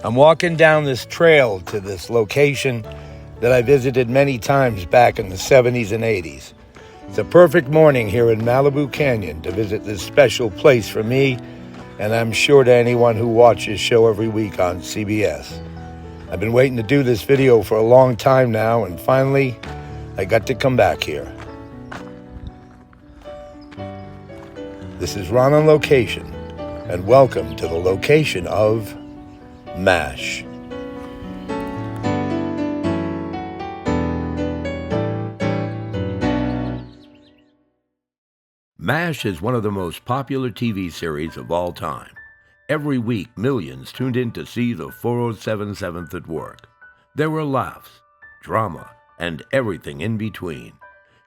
I'm walking down this trail to this location that I visited many times back in the 70s and 80s. It's a perfect morning here in Malibu Canyon to visit this special place for me, and I'm sure to anyone who watches show every week on CBS. I've been waiting to do this video for a long time now, and finally, I got to come back here. This is Ron on Location, and welcome to the location of MASH. MASH is one of the most popular TV series of all time. Every week, millions tuned in to see the 407 7th at work. There were laughs, drama, and everything in between.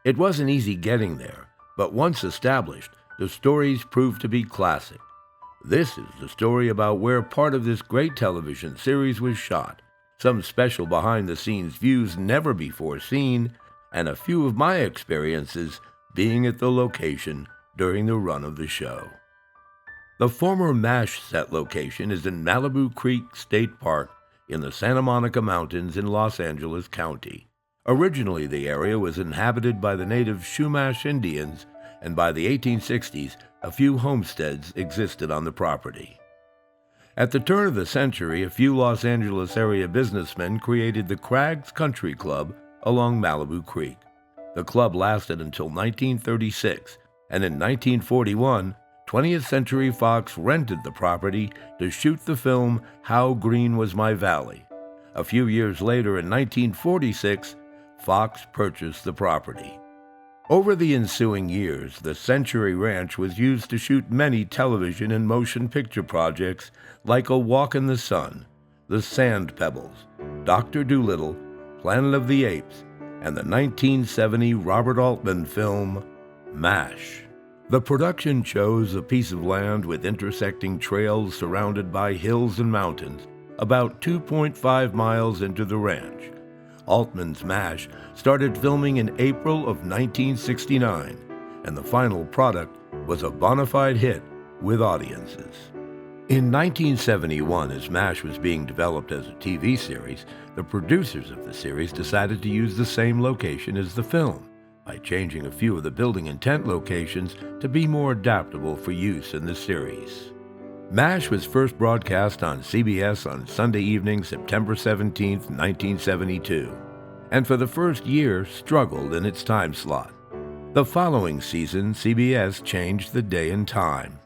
It wasn't easy getting there, but once established, the stories proved to be classic. This is the story about where part of this great television series was shot, some special behind-the-scenes views never before seen, and a few of my experiences being at the location during the run of the show. The former MASH set location is in Malibu Creek State Park in the Santa Monica Mountains in Los Angeles County. Originally, the area was inhabited by the native Chumash Indians, and by the 1860s, a few homesteads existed on the property. At the turn of the century, a few Los Angeles area businessmen created the Crags Country Club along Malibu Creek. The club lasted until 1936, and in 1941, 20th Century Fox rented the property to shoot the film How Green Was My Valley. A few years later, in 1946, Fox purchased the property. Over the ensuing years, the Century Ranch was used to shoot many television and motion picture projects like A Walk in the Sun, The Sand Pebbles, Dr. Dolittle, Planet of the Apes, and the 1970 Robert Altman film, MASH. The production chose a piece of land with intersecting trails surrounded by hills and mountains, about 2.5 miles into the ranch. Altman's MASH started filming in April of 1969, and the final product was a bona fide hit with audiences. In 1971, as MASH was being developed as a TV series, the producers of the series decided to use the same location as the film, by changing a few of the building and tent locations to be more adaptable for use in the series. MASH was first broadcast on CBS on Sunday evening, September 17, 1972, and for the first year struggled in its time slot. The following season, CBS changed the day and time.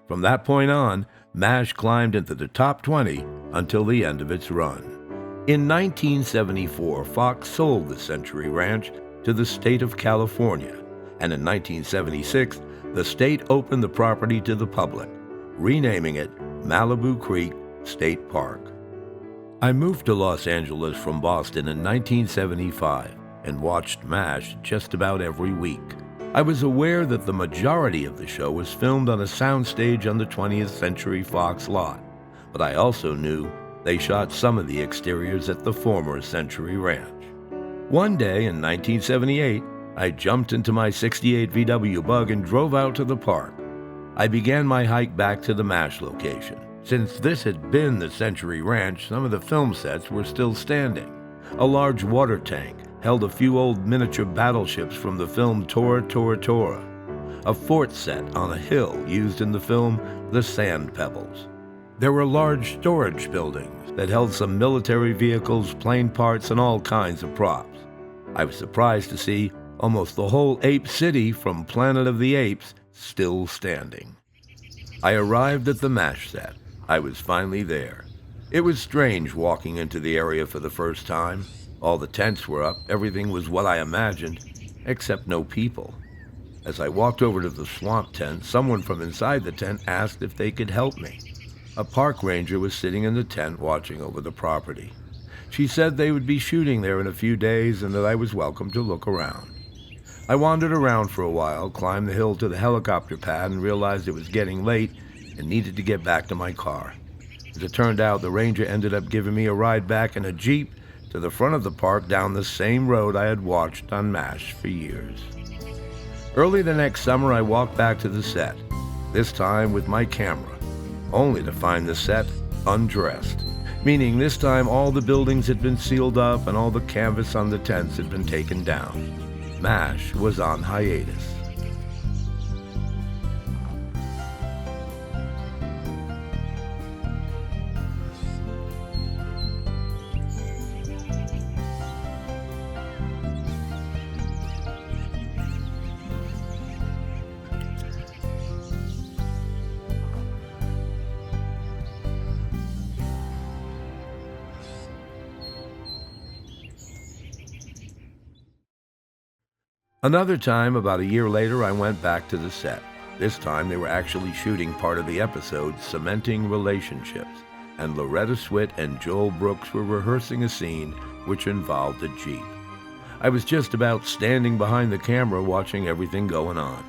From that point on, MASH climbed into the top 20 until the end of its run. In 1974, Fox sold the Century Ranch to the state of California, and in 1976, the state opened the property to the public, renaming it Malibu Creek State Park. I moved to Los Angeles from Boston in 1975 and watched MASH just about every week. I was aware that the majority of the show was filmed on a soundstage on the 20th Century Fox lot, but I also knew they shot some of the exteriors at the former Century Ranch. One day in 1978, I jumped into my '68 VW Bug and drove out to the park. I began my hike back to the MASH location. Since this had been the Century Ranch, some of the film sets were still standing. A large water tank held a few old miniature battleships from the film Tora, Tora, Tora. A fort set on a hill used in the film The Sand Pebbles. There were large storage buildings that held some military vehicles, plane parts, and all kinds of props. I was surprised to see almost the whole Ape City from Planet of the Apes still standing. I arrived at the MASH set. I was finally there. It was strange walking into the area for the first time. All the tents were up, everything was what I imagined, except no people. As I walked over to the swamp tent, someone from inside the tent asked if they could help me. A park ranger was sitting in the tent watching over the property. She said they would be shooting there in a few days and that I was welcome to look around. I wandered around for a while, climbed the hill to the helicopter pad, and realized it was getting late and needed to get back to my car. As it turned out, the ranger ended up giving me a ride back in a Jeep to the front of the park down the same road I had watched on MASH for years. Early the next summer, I walked back to the set, this time with my camera, only to find the set undressed. meaning this time all the buildings had been sealed up and all the canvas on the tents had been taken down. MASH was on hiatus. Another time, about a year later, I went back to the set. This time they were actually shooting part of the episode, Cementing Relationships, and Loretta Swit and Joel Brooks were rehearsing a scene which involved a Jeep. I was just about standing behind the camera watching everything going on.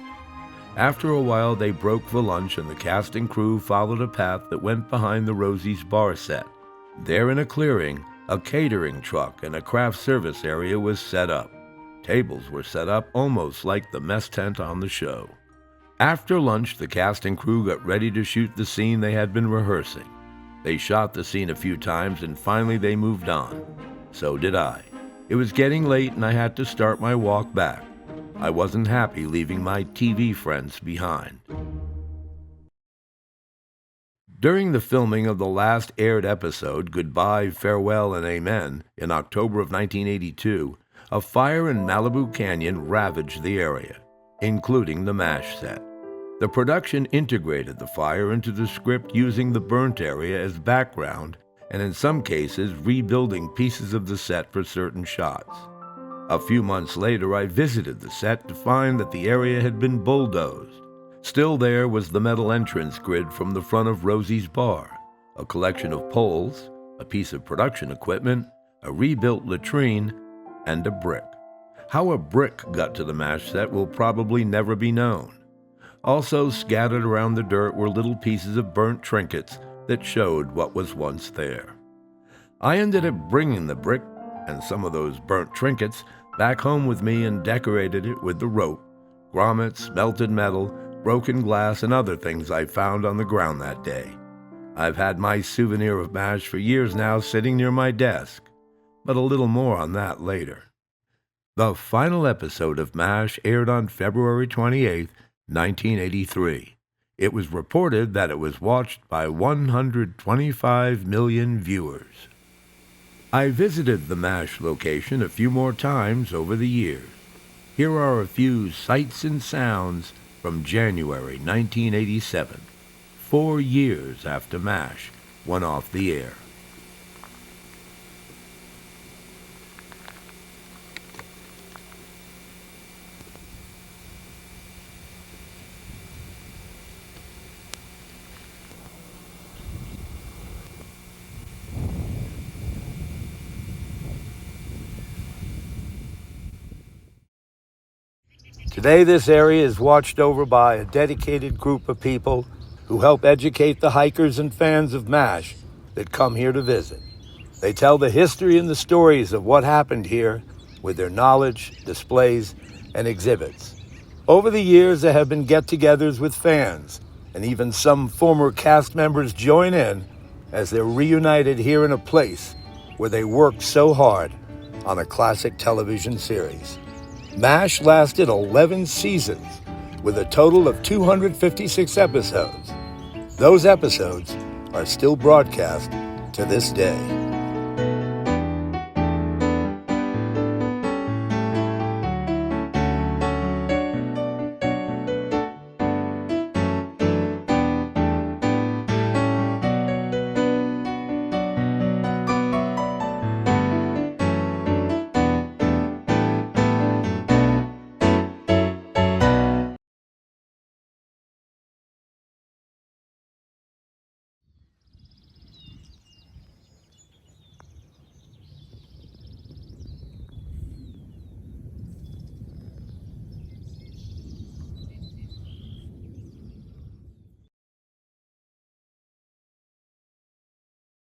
After a while, they broke for lunch and the cast and crew followed a path that went behind the Rosie's bar set. There in a clearing, a catering truck and a craft service area was set up. Tables were set up almost like the mess tent on the show. After lunch, the cast and crew got ready to shoot the scene they had been rehearsing. They shot the scene a few times and finally they moved on. So did I. It was getting late and I had to start my walk back. I wasn't happy leaving my TV friends behind. During the filming of the last aired episode, Goodbye, Farewell, and Amen, in October of 1982, a fire in Malibu Canyon ravaged the area, including the MASH set. The production integrated the fire into the script using the burnt area as background and in some cases rebuilding pieces of the set for certain shots. A few months later, I visited the set to find that the area had been bulldozed. Still there was the metal entrance grid from the front of Rosie's bar, a collection of poles, a piece of production equipment, a rebuilt latrine, and a brick. How a brick got to the MASH set will probably never be known. Also scattered around the dirt were little pieces of burnt trinkets that showed what was once there. I ended up bringing the brick and some of those burnt trinkets back home with me and decorated it with the rope, grommets, melted metal, broken glass, and other things I found on the ground that day. I've had my souvenir of MASH for years now sitting near my desk, but a little more on that later. The final episode of MASH aired on February 28, 1983. It was reported that it was watched by 125 million viewers. I visited the MASH location a few more times over the years. Here are a few sights and sounds from January 1987, 4 years after MASH went off the air. Today, this area is watched over by a dedicated group of people who help educate the hikers and fans of MASH that come here to visit. They tell the history and the stories of what happened here with their knowledge, displays, and exhibits. Over the years, there have been get-togethers with fans, and even some former cast members join in as they're reunited here in a place where they worked so hard on a classic television series. MASH lasted 11 seasons with a total of 256 episodes. Those episodes are still broadcast to this day.